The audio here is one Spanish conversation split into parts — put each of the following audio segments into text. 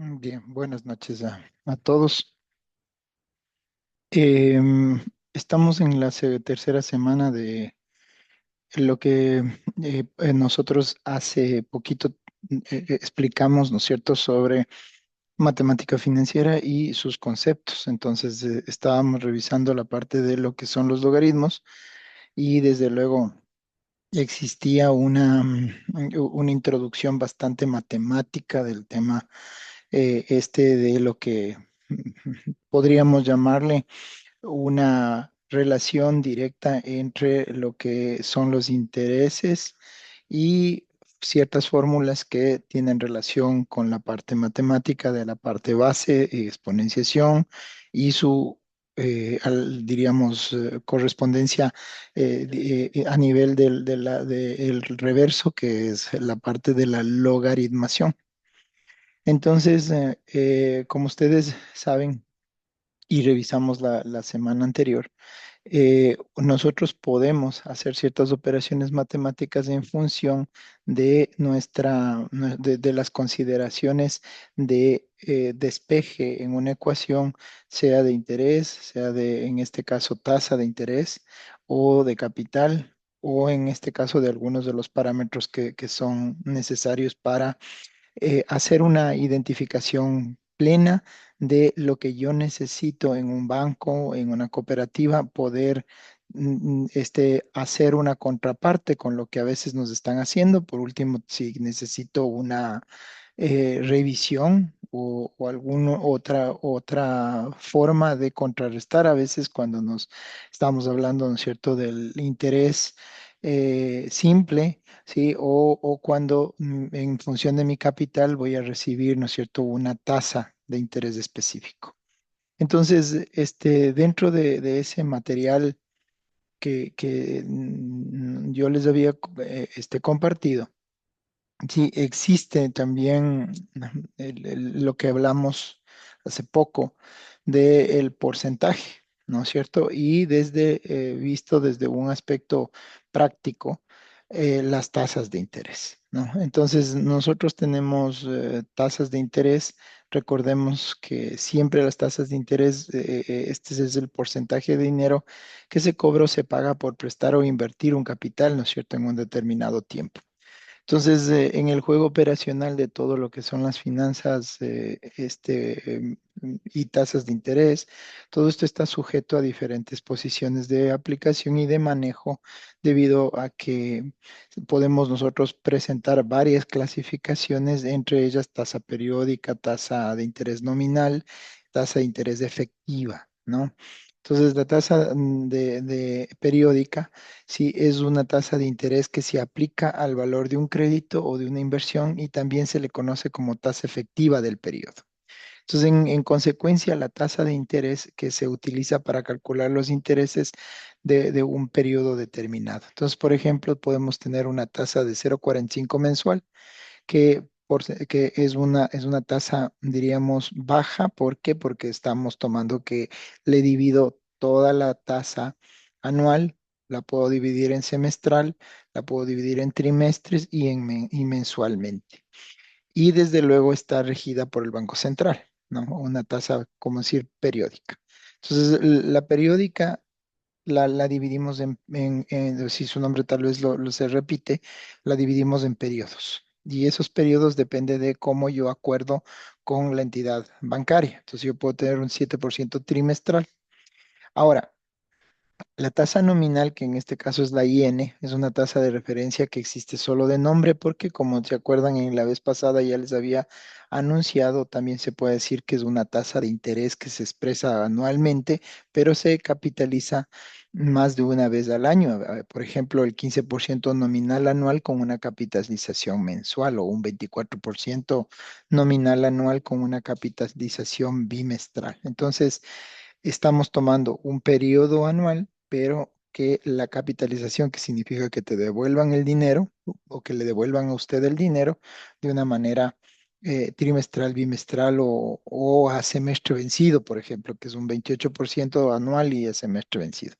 Bien, buenas noches a todos. Em, Estamos en la tercera semana de lo que nosotros hace poquito explicamos, ¿no es cierto?, sobre matemática financiera y sus conceptos. Entonces, estábamos revisando la parte de lo que son los logaritmos y desde luego existía una introducción bastante matemática del tema de lo que podríamos llamarle una relación directa entre lo que son los intereses y ciertas fórmulas que tienen relación con la parte matemática de la parte base, exponenciación y su, diríamos, correspondencia a nivel del reverso, que es la parte de la logaritmación. Entonces, como ustedes saben y revisamos la semana anterior, nosotros podemos hacer ciertas operaciones matemáticas en función de de las consideraciones de despeje en una ecuación, sea de interés, sea de, en este caso, tasa de interés o de capital, o en este caso de algunos de los parámetros que son necesarios para hacer una identificación plena de lo que yo necesito en un banco, en una cooperativa, poder hacer una contraparte con lo que a veces nos están haciendo. Por último, si necesito una revisión o alguna otra forma de contrarrestar, a veces cuando nos estamos hablando, ¿no es cierto?, del interés simple. ¿Sí? O cuando en función de mi capital voy a recibir, ¿no es cierto?, una tasa de interés específico. Entonces, dentro de ese material que yo les había compartido, sí, existe también lo que hablamos hace poco del porcentaje, ¿no es cierto? Y visto desde un aspecto práctico, las tasas de interés, ¿no? Entonces, nosotros tenemos tasas de interés. Recordemos que siempre las tasas de interés, este es el porcentaje de dinero que se cobra o se paga por prestar o invertir un capital, ¿no es cierto?, en un determinado tiempo. Entonces, en el juego operacional de todo lo que son las finanzas y tasas de interés, todo esto está sujeto a diferentes posiciones de aplicación y de manejo, debido a que podemos nosotros presentar varias clasificaciones, entre ellas tasa periódica, tasa de interés nominal, tasa de interés efectiva, ¿no? Entonces, la tasa de periódica, sí, es una tasa de interés que se aplica al valor de un crédito o de una inversión, y también se le conoce como tasa efectiva del periodo. Entonces, en consecuencia, la tasa de interés que se utiliza para calcular los intereses de un periodo determinado. Entonces, por ejemplo, podemos tener una tasa de 0,45 mensual, que es una tasa, diríamos, baja. ¿Por qué? Porque estamos tomando que le divido toda la tasa anual, la puedo dividir en semestral, la puedo dividir en trimestres y mensualmente. Y desde luego está regida por el Banco Central, ¿no? Una tasa, como decir, periódica. Entonces, la periódica la dividimos si su nombre tal vez lo se repite, la dividimos en periodos. Y esos periodos depende de cómo yo acuerdo con la entidad bancaria. Entonces, yo puedo tener un 7% trimestral. Ahora, la tasa nominal, que en este caso es la IN, es una tasa de referencia que existe solo de nombre, porque, como se acuerdan, en la vez pasada ya les había anunciado, también se puede decir que es una tasa de interés que se expresa anualmente, pero se capitaliza más de una vez al año. Por ejemplo, el 15% nominal anual con una capitalización mensual, o un 24% nominal anual con una capitalización bimestral. Entonces, estamos tomando un periodo anual, pero que la capitalización, que significa que te devuelvan el dinero o que le devuelvan a usted el dinero de una manera trimestral, bimestral o a semestre vencido, por ejemplo, que es un 28% anual y a semestre vencido.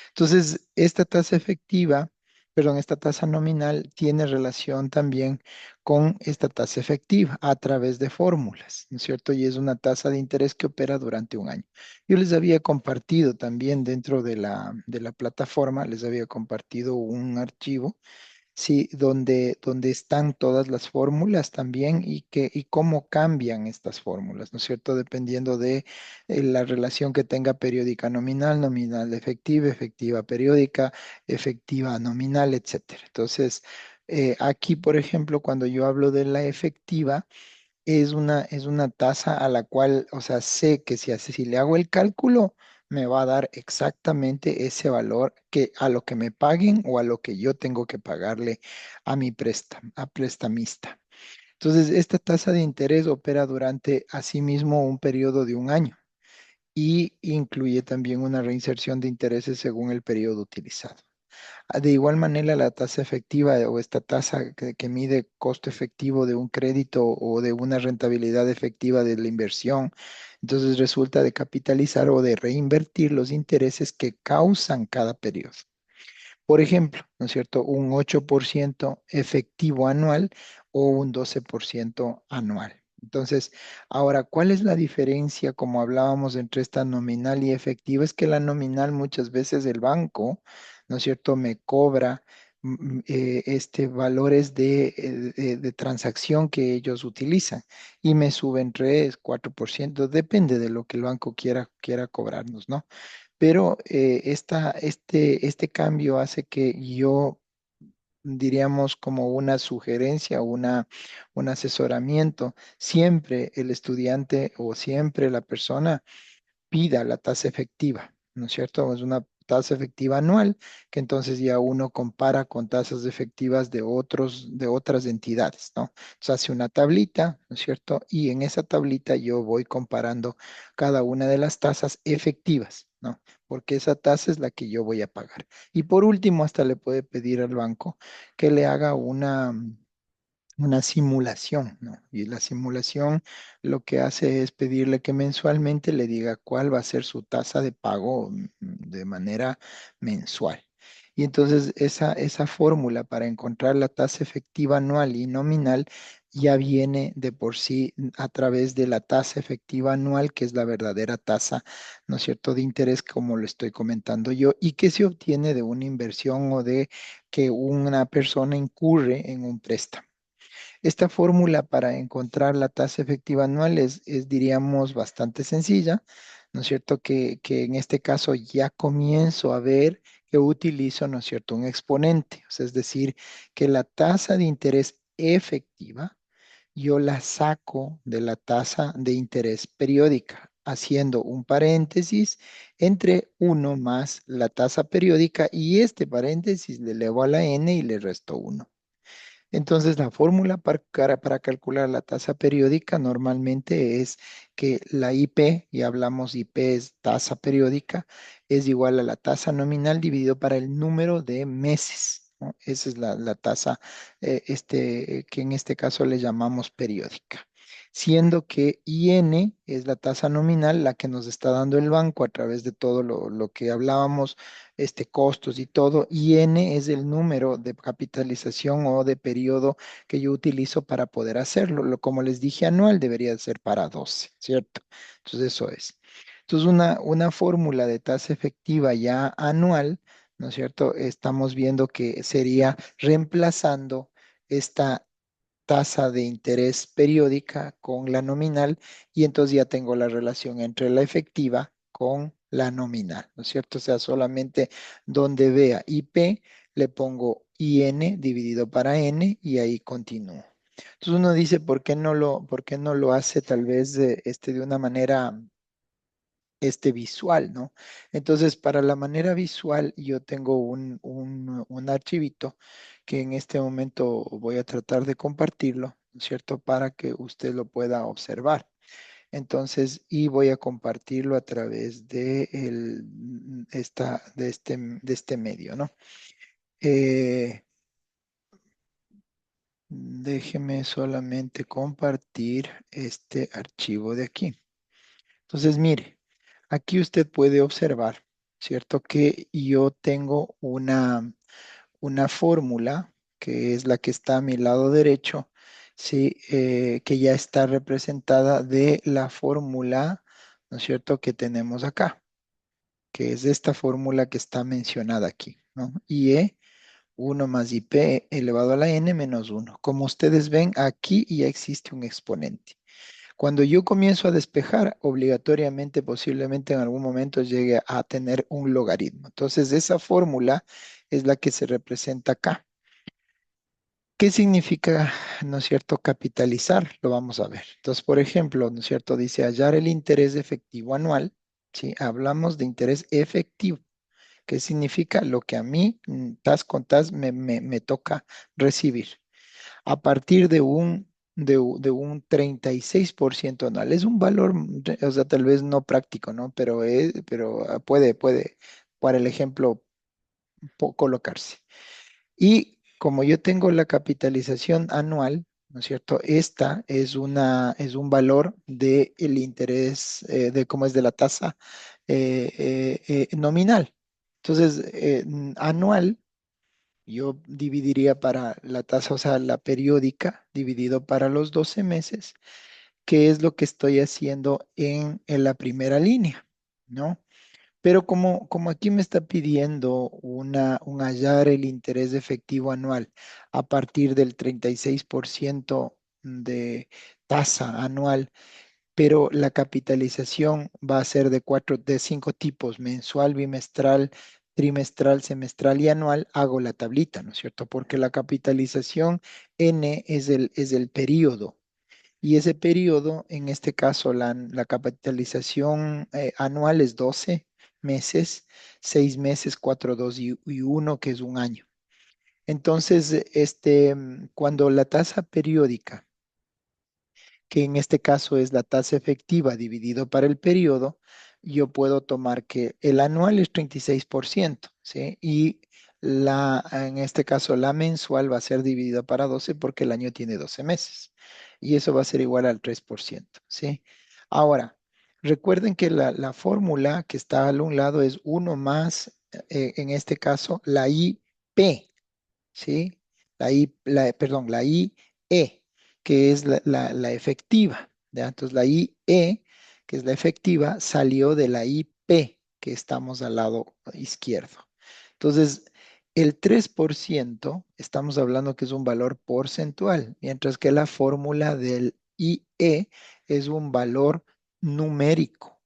Entonces, esta tasa efectiva, perdón, esta tasa nominal tiene relación también con esta tasa efectiva a través de fórmulas, ¿no es cierto? Y es una tasa de interés que opera durante un año. Yo les había compartido también dentro de la plataforma, les había compartido un archivo. Sí, donde están todas las fórmulas también y cómo cambian estas fórmulas, ¿no es cierto? Dependiendo de la relación que tenga periódica nominal, nominal efectiva, efectiva periódica, efectiva nominal, etcétera. Entonces, aquí, por ejemplo, cuando yo hablo de la efectiva, es una tasa a la cual, o sea, sé que si le hago el cálculo, me va a dar exactamente ese valor que a lo que me paguen o a lo que yo tengo que pagarle a mi a prestamista. Entonces, esta tasa de interés opera durante asimismo un periodo de un año y incluye también una reinserción de intereses según el periodo utilizado. De igual manera, la tasa efectiva o esta tasa que mide costo efectivo de un crédito o de una rentabilidad efectiva de la inversión, entonces resulta de capitalizar o de reinvertir los intereses que causan cada periodo. Por ejemplo, ¿no es cierto? Un 8% efectivo anual o un 12% anual. Entonces, ahora, ¿cuál es la diferencia, como hablábamos, entre esta nominal y efectiva? Es que la nominal muchas veces el banco, ¿no es cierto?, me cobra valores de transacción que ellos utilizan y me suben 3, 4%, depende de lo que el banco quiera cobrarnos, ¿no? Pero este cambio hace que yo, diríamos, como una sugerencia, un asesoramiento, siempre el estudiante o siempre la persona pida la tasa efectiva, ¿no es cierto? Es una tasa efectiva anual que entonces ya uno compara con tasas efectivas de otras entidades, ¿no? Entonces hace una tablita, ¿no es cierto? Y en esa tablita yo voy comparando cada una de las tasas efectivas, ¿no? Porque esa tasa es la que yo voy a pagar. Y por último, hasta le puede pedir al banco que le haga una simulación, ¿no? Y la simulación lo que hace es pedirle que mensualmente le diga cuál va a ser su tasa de pago de manera mensual. Y entonces esa fórmula para encontrar la tasa efectiva anual y nominal ya viene de por sí a través de la tasa efectiva anual, que es la verdadera tasa, ¿no es cierto?, de interés, como lo estoy comentando yo, y que se obtiene de una inversión o de que una persona incurre en un préstamo. Esta fórmula para encontrar la tasa efectiva anual diríamos, bastante sencilla, ¿no es cierto? Que en este caso ya comienzo a ver que utilizo, ¿no es cierto?, un exponente, o sea, es decir, que la tasa de interés efectiva yo la saco de la tasa de interés periódica, haciendo un paréntesis entre uno más la tasa periódica y este paréntesis le elevo a la n y le resto uno. Entonces, la fórmula para calcular la tasa periódica normalmente es que la IP, y hablamos IP es tasa periódica, es igual a la tasa nominal dividido para el número de meses, ¿no? Esa es la tasa que en este caso le llamamos periódica. Siendo que IN es la tasa nominal, la que nos está dando el banco a través de todo lo que hablábamos, costos y todo, y N es el número de capitalización o de periodo que yo utilizo para poder hacerlo. Como les dije, anual debería ser para 12, ¿cierto? Entonces eso es. Entonces una fórmula de tasa efectiva ya anual, ¿no es cierto? Estamos viendo que sería reemplazando esta tasa de interés periódica con la nominal y entonces ya tengo la relación entre la efectiva con la nominal, ¿no es cierto? O sea, solamente donde vea IP le pongo IN dividido para N y ahí continúo. Entonces uno dice, por qué no lo hace tal vez de una manera visual, ¿no? Entonces, para la manera visual, yo tengo un archivito que en este momento voy a tratar de compartirlo, ¿no es cierto? Para que usted lo pueda observar. Entonces, y voy a compartirlo a través de este medio, ¿no? Eh, Déjeme solamente compartir este archivo de aquí. Entonces, mire. Aquí usted puede observar, ¿cierto? Que yo tengo una fórmula que es la que está a mi lado derecho ¿sí? Que ya está representada de la fórmula, ¿no es cierto?, que tenemos acá, que es esta fórmula que está mencionada aquí, ¿no? IE 1 más IP elevado a la n menos uno. Como ustedes ven, aquí ya existe un exponente. Cuando yo comienzo a despejar, obligatoriamente, posiblemente en algún momento llegue a tener un logaritmo. Entonces, esa fórmula es la que se representa acá. ¿Qué significa, no es cierto, capitalizar? Lo vamos a ver. Entonces, por ejemplo, ¿no es cierto? Dice hallar el interés efectivo anual. ¿Sí? Hablamos de interés efectivo. ¿Qué significa? Lo que a mí, tas con tas, me toca recibir a partir de un 36% anual. Es un valor, o sea, tal vez no práctico, ¿no? Pero puede, para el ejemplo, colocarse. Y como yo tengo la capitalización anual, ¿no es cierto? Esta es un valor del interés, de cómo es de la tasa nominal. Entonces, anual yo dividiría para la tasa, o sea, la periódica, dividido para los 12 meses, que es lo que estoy haciendo en la primera línea, ¿no? Pero como aquí me está pidiendo un hallar el interés efectivo anual a partir del 36% de tasa anual, pero la capitalización va a ser de cinco tipos: mensual, bimestral, trimestral, semestral y anual. Hago la tablita, ¿no es cierto? Porque la capitalización N es el periodo. Y ese periodo, en este caso, la capitalización anual es 12 meses, 6 meses, 4, 2 y 1, que es un año. Entonces, cuando la tasa periódica, que en este caso es la tasa efectiva dividido para el periodo, yo puedo tomar que el anual es 36%, ¿sí? Y en este caso la mensual va a ser dividida para 12 porque el año tiene 12 meses. Y eso va a ser igual al 3%, ¿sí? Ahora, recuerden que la fórmula que está al un lado es uno más, en este caso, la IP. ¿Sí? Perdón, la IE, que es la efectiva, ¿ya? Entonces la IE, que es la efectiva, salió de la IP, que estamos al lado izquierdo. Entonces, el 3% estamos hablando que es un valor porcentual, mientras que la fórmula del IE es un valor numérico.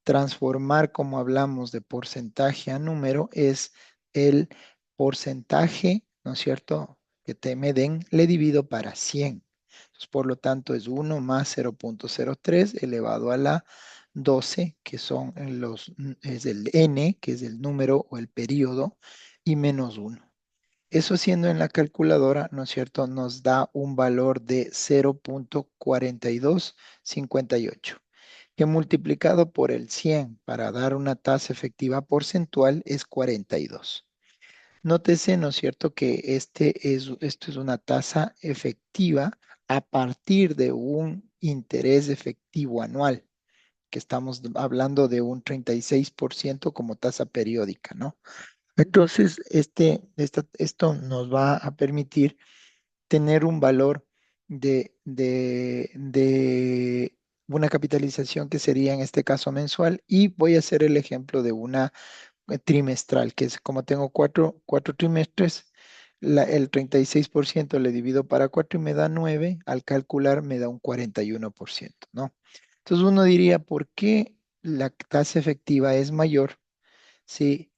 Transformar, como hablamos de porcentaje a número, es el porcentaje, ¿no es cierto?, que te me den, le divido para 100. Entonces, por lo tanto, es uno más 0,03 elevado a la 12, que son es el n, que es el número o el periodo, y menos uno. Eso haciendo en la calculadora, ¿no es cierto?, nos da un valor de 0,4258, que multiplicado por el 100 para dar una tasa efectiva porcentual es 42. Nótese, ¿no es cierto?, que esto es una tasa efectiva a partir de un interés efectivo anual, que estamos hablando de un 36% como tasa periódica, ¿no? Entonces, esto nos va a permitir tener un valor de una capitalización que sería en este caso mensual, y voy a hacer el ejemplo de una trimestral, que es como tengo cuatro trimestres, el 36% le divido para 4 y me da 9. Al calcular me da un 41%, ¿no? Entonces uno diría, ¿por qué la tasa efectiva es mayor si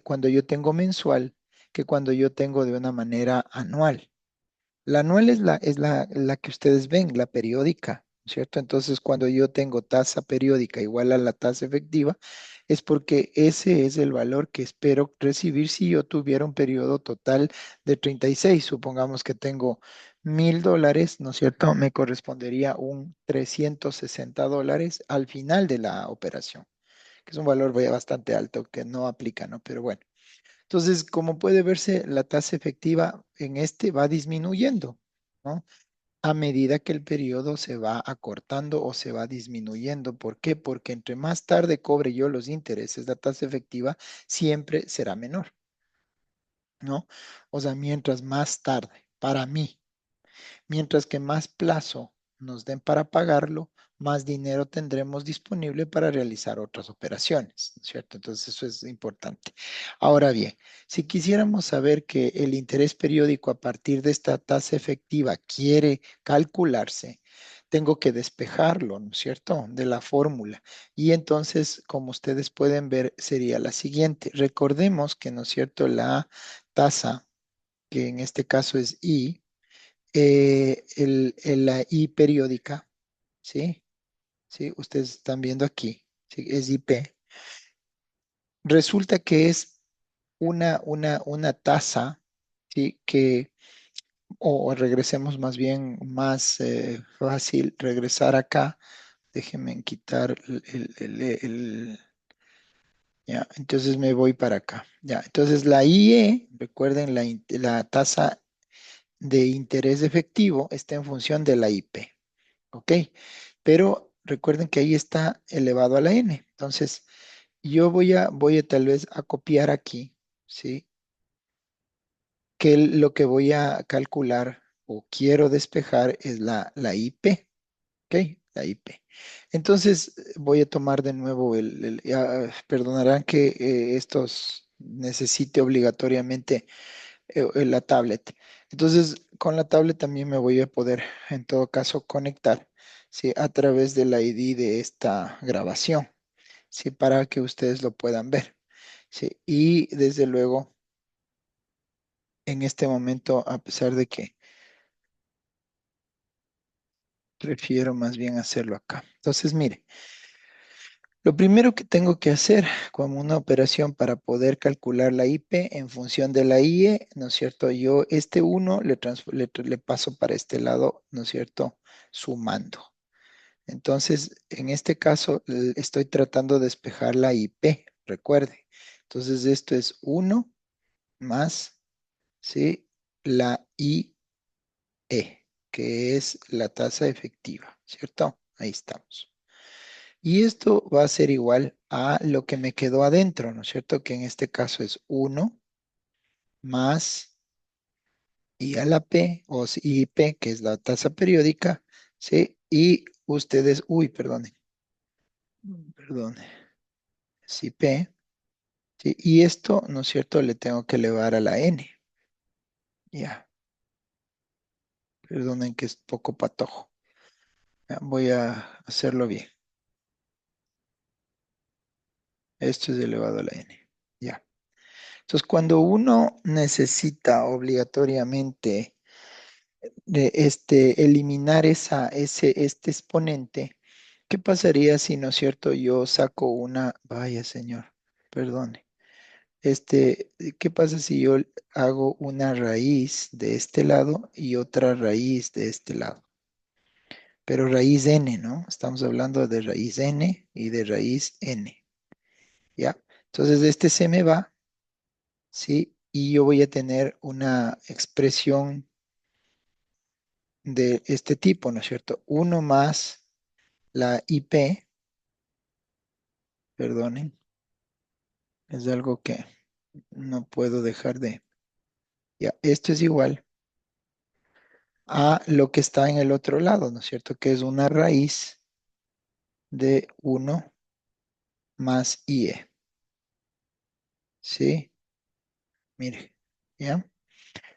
cuando yo tengo mensual que cuando yo tengo de una manera anual? La anual es la que ustedes ven, la periódica, ¿cierto? Entonces, cuando yo tengo tasa periódica igual a la tasa efectiva, es porque ese es el valor que espero recibir si yo tuviera un periodo total de 36. Supongamos que tengo $1,000, ¿no es cierto? Me correspondería un $360 al final de la operación, que es un valor bastante alto que no aplica, ¿no? Pero bueno. Entonces, como puede verse, la tasa efectiva en este va disminuyendo, ¿no? A medida que el periodo se va acortando o se va disminuyendo. ¿Por qué? Porque entre más tarde cobre yo los intereses, la tasa efectiva siempre será menor, ¿no? O sea, mientras más tarde. para mí. Mientras que más plazo nos den para pagarlo, más dinero tendremos disponible para realizar otras operaciones, ¿no es cierto? Entonces eso es importante. Ahora bien, si quisiéramos saber que el interés periódico a partir de esta tasa efectiva quiere calcularse, tengo que despejarlo, ¿no es cierto?, de la fórmula. Y entonces, como ustedes pueden ver, sería la siguiente. Recordemos que, ¿no es cierto?, la tasa, que en este caso es I, la I periódica, ¿sí? ¿Sí? Ustedes están viendo aquí, ¿sí? Es IP. Resulta que es una tasa, ¿sí? O regresemos más bien, más fácil regresar acá. Déjenme quitar ya, entonces me voy para acá. Ya, entonces la IE, recuerden, la tasa de interés efectivo está en función de la IP. ¿Ok? Pero recuerden que ahí está elevado a la n. Entonces, yo voy a tal vez a copiar aquí, ¿sí? Que lo que voy a calcular o quiero despejar es la IP, ¿ok? La IP. Entonces, voy a tomar de nuevo perdonarán que estos necesite obligatoriamente la tablet. Entonces, con la tablet también me voy a poder, en todo caso, conectar, ¿sí? A través del ID de esta grabación, ¿sí? Para que ustedes lo puedan ver, ¿sí? Y desde luego, en este momento, a pesar de que prefiero más bien hacerlo acá. Entonces, mire, lo primero que tengo que hacer como una operación para poder calcular la IP en función de la IE, ¿no es cierto? Yo este uno le paso para este lado, ¿no es cierto? Sumando. Entonces, en este caso, estoy tratando de despejar la IP, recuerde. Entonces, esto es uno más, ¿sí? La IE, que es la tasa efectiva, ¿cierto? Ahí estamos. Y esto va a ser igual a lo que me quedó adentro, ¿no es cierto? Que en este caso es uno más I a la P, o IP, que es la tasa periódica, ¿sí? Y ustedes, uy, perdón, es IP, ¿sí? Y esto, ¿no es cierto? Le tengo que elevar a la N. Ya, perdonen que es poco patojo. Ya, voy a hacerlo bien. Esto es elevado a la N. Ya. Entonces, cuando uno necesita obligatoriamente eliminar este exponente, ¿qué pasaría si, no es cierto, yo saco vaya señor, perdone, ¿qué pasa si yo hago una raíz de este lado y otra raíz de este lado? Pero raíz n, ¿no? Estamos hablando de raíz n y de raíz n, ¿ya? Entonces este se me va, ¿sí? Y yo voy a tener una expresión de este tipo, ¿no es cierto? Uno más la IP, perdonen, es algo que no puedo dejar de. Ya, esto es igual a lo que está en el otro lado, ¿no es cierto? Que es una raíz de uno más IE, ¿sí? Mire, ¿ya?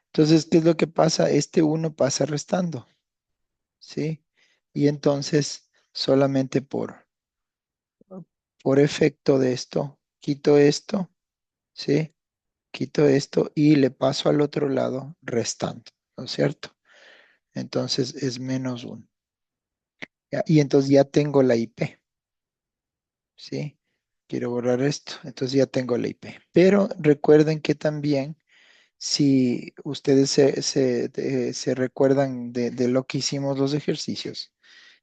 Entonces, ¿qué es lo que pasa? Este uno pasa restando, ¿sí? Y entonces, solamente por efecto de esto, quito esto, ¿sí? Quito esto y le paso al otro lado restando, ¿no es cierto? Entonces es menos uno. ¿Ya? Y entonces ya tengo la IP, ¿sí? Quiero borrar esto, entonces ya tengo la IP. Pero recuerden que también, si ustedes se recuerdan de lo que hicimos los ejercicios,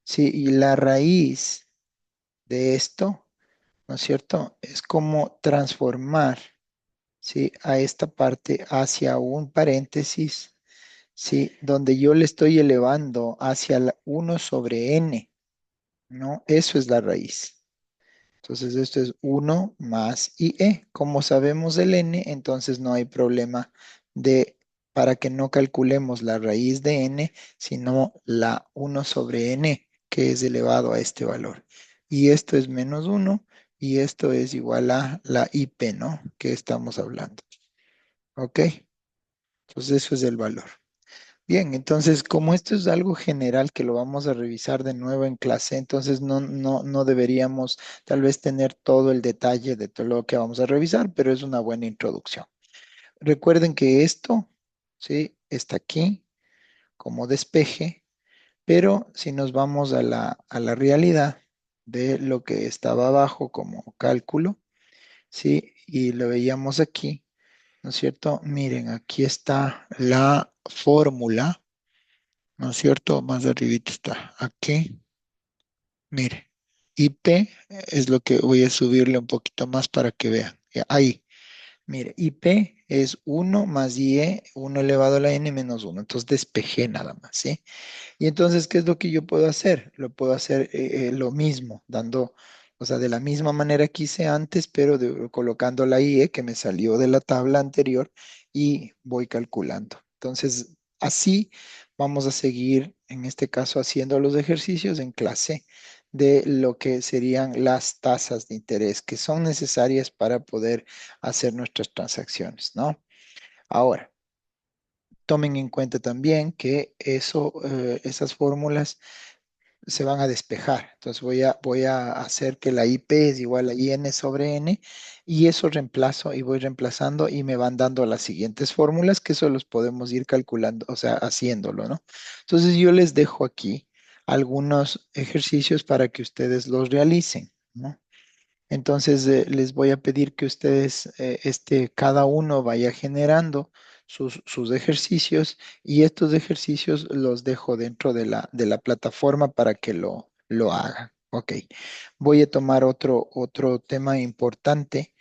¿sí? Y la raíz de esto, ¿no es cierto? Es como transformar, ¿sí? A esta parte hacia un paréntesis, ¿sí? Donde yo le estoy elevando hacia la 1 sobre n, ¿no? Eso es la raíz. Entonces esto es uno más IE. Como sabemos el n, entonces no hay problema de para que no calculemos la raíz de n, sino la 1/n, que es elevado a este valor. Y esto es menos 1 y esto es igual a la IP, ¿no? Que estamos hablando. ¿Ok? Entonces eso es el valor. Bien, entonces como esto es algo general que lo vamos a revisar de nuevo en clase, entonces no deberíamos tal vez tener todo el detalle de todo lo que vamos a revisar, pero es una buena introducción. Recuerden que esto, ¿sí? Está aquí como despeje, pero si nos vamos a la realidad de lo que estaba abajo como cálculo, ¿sí? Y lo veíamos aquí, ¿no es cierto? Miren, aquí está la fórmula, ¿no es cierto? Más arribita está aquí. Mire, IP es lo que voy a subirle un poquito más para que vean. Ya, ahí, mire, IP es 1 más IE, 1 elevado a la n menos 1. Entonces despejé nada más, ¿sí? Y entonces, ¿qué es lo que yo puedo hacer? Lo puedo hacer lo mismo, dando, o sea, de la misma manera que hice antes, pero colocando la IE que me salió de la tabla anterior y voy calculando. Entonces, así vamos a seguir, en este caso, haciendo los ejercicios en clase de lo que serían las tasas de interés que son necesarias para poder hacer nuestras transacciones, ¿no? Ahora, tomen en cuenta también que esas fórmulas se van a despejar. Entonces voy a hacer que la IP es igual a IN/N y eso reemplazo y voy reemplazando y me van dando las siguientes fórmulas que eso los podemos ir calculando, o sea, haciéndolo, ¿no? Entonces yo les dejo aquí algunos ejercicios para que ustedes los realicen, ¿no? Entonces, les voy a pedir que ustedes, cada uno vaya generando sus ejercicios y estos ejercicios los dejo dentro de la plataforma para que lo hagan. Ok, voy a tomar otro tema importante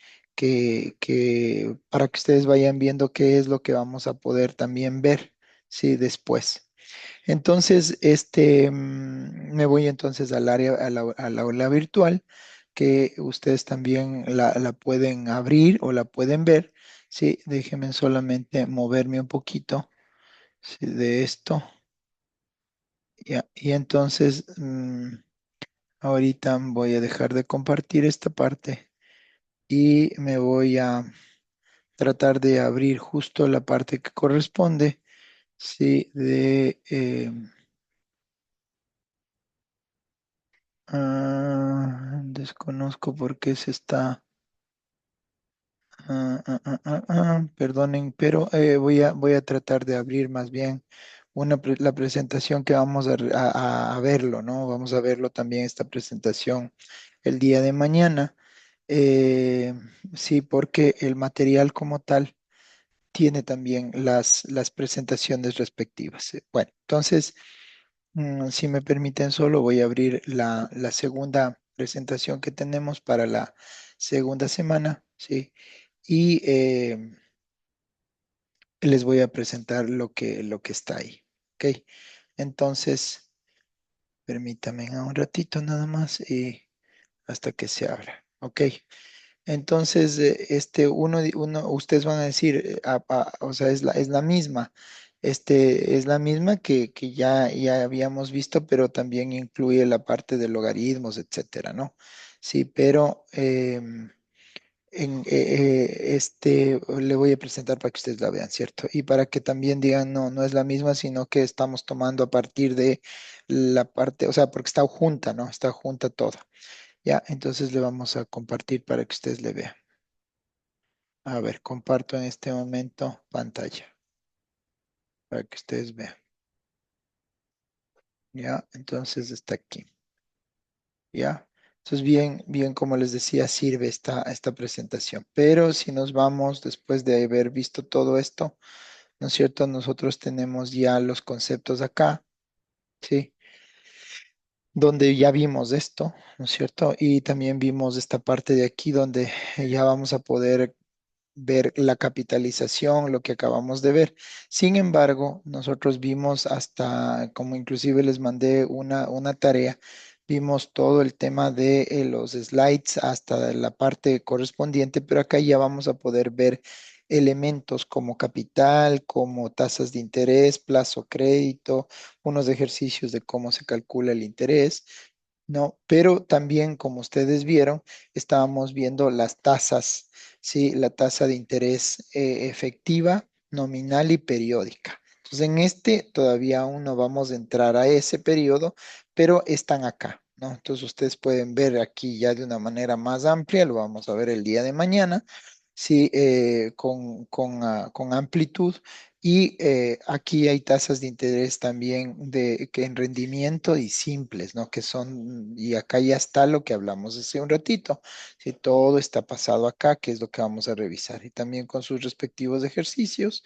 para que ustedes vayan viendo qué es lo que vamos a poder también ver, sí, después. Entonces, me voy entonces al área, a la aula virtual, que ustedes también la pueden abrir o la pueden ver. Sí, déjenme solamente moverme un poquito, sí, de esto. Ya, y entonces, ahorita voy a dejar de compartir esta parte y me voy a tratar de abrir justo la parte que corresponde, sí, desconozco por qué se está. Perdonen, pero voy a tratar de abrir más bien la presentación que vamos a verlo, ¿no? Vamos a verlo también esta presentación el día de mañana. Eh, sí, porque el material como tal tiene también las presentaciones respectivas. Bueno, entonces, si me permiten solo, voy a abrir la segunda presentación que tenemos para la segunda semana, ¿sí? Y les voy a presentar lo que está ahí. ¿Ok? Entonces, permítanme un ratito nada más y hasta que se abra. ¿Ok? Entonces, ustedes van a decir, o sea, es la misma. Es la misma que ya habíamos visto, pero también incluye la parte de logaritmos, etcétera, ¿no? Sí, pero le voy a presentar para que ustedes la vean, ¿cierto? Y para que también digan, no, no es la misma, sino que estamos tomando a partir de la parte, o sea, porque está junta, ¿no? Está junta toda. Ya, entonces le vamos a compartir para que ustedes le vean. A ver, comparto en este momento pantalla para que ustedes vean. Ya, entonces está aquí. Ya. Entonces, bien, bien, como les decía, sirve esta presentación. Pero si nos vamos después de haber visto todo esto, ¿no es cierto? Nosotros tenemos ya los conceptos acá, ¿sí? Donde ya vimos esto, ¿no es cierto? Y también vimos esta parte de aquí donde ya vamos a poder ver la capitalización, lo que acabamos de ver. Sin embargo, nosotros vimos hasta, como inclusive les mandé una tarea, vimos todo el tema de los slides hasta la parte correspondiente, pero acá ya vamos a poder ver elementos como capital, como tasas de interés, plazo crédito, unos ejercicios de cómo se calcula el interés, ¿no? Pero también, como ustedes vieron, estábamos viendo las tasas, ¿sí? La tasa de interés efectiva, nominal y periódica. Entonces, en este todavía aún no vamos a entrar a ese periodo, pero están acá, ¿no? Entonces, ustedes pueden ver aquí ya de una manera más amplia, lo vamos a ver el día de mañana, sí, con amplitud. Y aquí hay tasas de interés también que en rendimiento y simples, ¿no? Que son, y acá ya está lo que hablamos hace un ratito. Si todo está pasado acá, que es lo que vamos a revisar. Y también con sus respectivos ejercicios,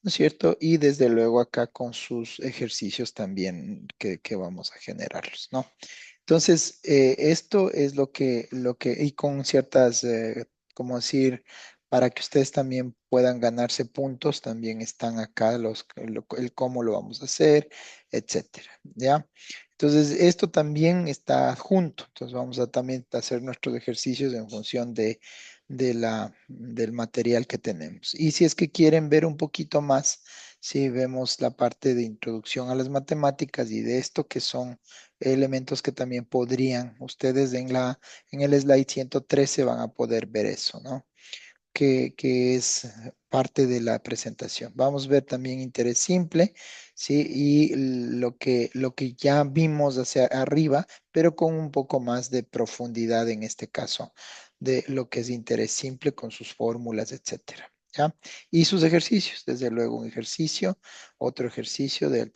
¿no es cierto? Y desde luego acá con sus ejercicios también que vamos a generarlos, ¿no? Entonces, esto es y con ciertas, como decir, para que ustedes también puedan ganarse puntos, también están acá el cómo lo vamos a hacer, etcétera, ¿ya? Entonces, esto también está junto. Entonces, vamos a también hacer nuestros ejercicios en función del material que tenemos. Y si es que quieren ver un poquito más, si vemos la parte de introducción a las matemáticas y de esto que son elementos que también podrían, ustedes en el slide 113 van a poder ver eso, ¿no? Que es parte de la presentación. Vamos a ver también interés simple, ¿sí? Y lo que ya vimos hacia arriba, pero con un poco más de profundidad en este caso, de lo que es interés simple con sus fórmulas, etcétera. ¿Ya? Y sus ejercicios, desde luego un ejercicio, otro ejercicio de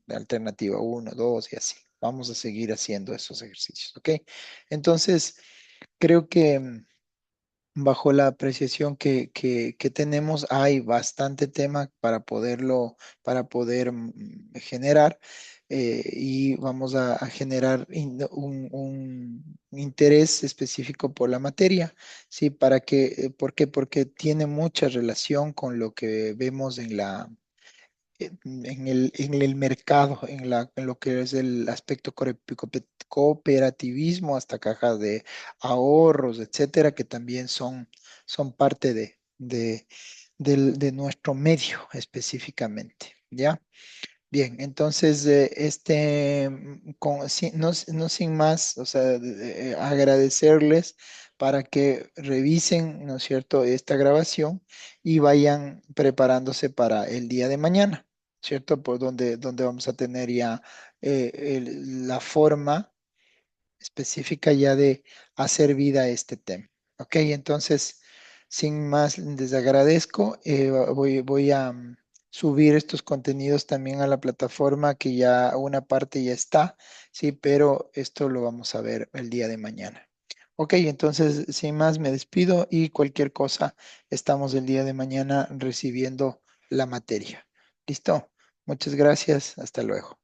alternativa uno 2 y así. Vamos a seguir haciendo esos ejercicios, ¿ok? Entonces, creo que bajo la apreciación que tenemos, hay bastante tema para poder generar y vamos a generar un interés específico por la materia, ¿sí? ¿Por qué? Porque tiene mucha relación con lo que vemos en el mercado, en lo que es el aspecto cooperativismo, hasta cajas de ahorros, etcétera, que también son parte de nuestro medio específicamente, ¿ya? Bien, entonces, no sin más, o sea, agradecerles para que revisen, ¿no es cierto?, esta grabación y vayan preparándose para el día de mañana, ¿cierto? Por donde vamos a tener ya la forma específica ya de hacer vida a este tema. Ok, entonces, sin más, les agradezco. Voy a subir estos contenidos también a la plataforma que ya una parte ya está, sí, pero esto lo vamos a ver el día de mañana. Ok, entonces, sin más, me despido y cualquier cosa, estamos el día de mañana recibiendo la materia. ¿Listo? Muchas gracias. Hasta luego.